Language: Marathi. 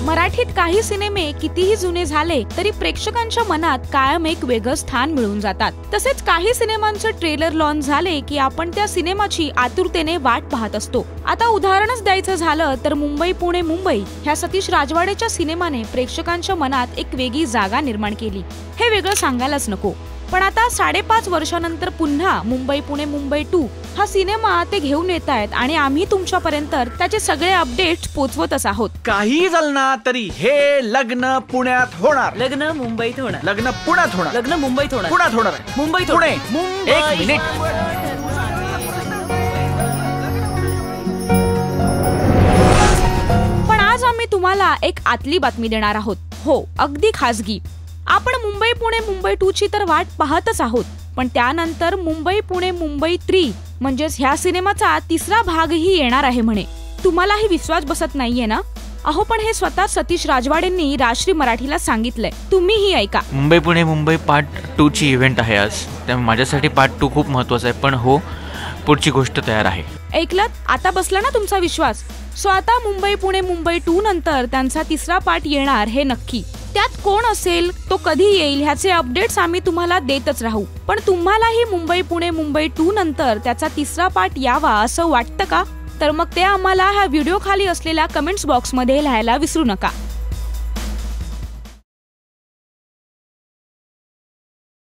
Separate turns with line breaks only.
मराठीत काही सिनेमे कितीही जुने झाले तरी प्रेक्षकांच्या मनात कायम एक वेगळं स्थान मिळवून जातात। तसेच काही सिनेमांचे ट्रेलर लॉन्च झाले की आपण त्या सिनेमाची आतुरतेने वाट पाहत असतो। आता उदाहरणच द्यायचं झालं तर मुंबई पुणे मुंबई ह्या सतीश राजवाडेच्या सिनेमाने प्रेक्षकांच्या मनात एक वेगळी जागा निर्माण केली, हे वेगळं सांगायलाच नको। पण आता 5.5 वर्षानंतर पुन्हा मुंबई पुणे मुंबई 2 हा सिनेमा ते घेऊन येत आहेत आणि आम्ही तुमच्यापर्यंत त्याचे सगळे अपडेट्स पोहोचवतच आहोत।
काही झालं ना तरी हे लग्न पुण्यात होणार,
लग्न मुंबईत होणार,
लग्न पुण्यात होणार,
लग्न मुंबईत होणार,
पुण्यात होणार,
मुंबईत
पुणे।
एक
मिनिट,
पण आज आम्ही तुम्हाला एक आतली बातमी देणार आहोत। हो, अगदी खासगी। आपण मुंबई पुणे मुंबई 2 ची तर वाट पाहतच आहोत, पण त्यानंतर मुंबई पुणे मुंबई 3 म्हणजेच ह्या सिनेमाचा तिसरा भागही येणार आहे म्हणे। तुम्हालाही विश्वास बसत नाहीये ना? अहो, पण हे स्वतः सतीश राजवाडेंनी राजश्री मराठीला सांगितलंय, तुम्हीही ऐका।
मुंबई पुणे मुंबई पार्ट 2 ची इव्हेंट आहे आज, त्यामुळे माझ्यासाठी पार्ट 2 खूप महत्त्वाचा आहे। पण हो, पुढची गोष्ट तयार आहे।
ऐकलत? आता बसला ना तुमचा विश्वास? सो आता मुंबई पुणे मुंबई 2 नंतर त्यांचा तिसरा पार्ट येणार हे नक्की। त्यात कोण असेल, तो कधी येईल ह्याचे अपडेट्स आम्ही तुम्हाला देतच राहू। पण तुम्हालाही मुंबई पुणे मुंबई 2 नंतर त्याचा तिसरा पार्ट यावा असं वाटतं का? तर मग ते आम्हाला ह्या व्हिडिओ खाली असलेल्या कमेंट्स बॉक्स मध्ये लिहायला विसरू नका।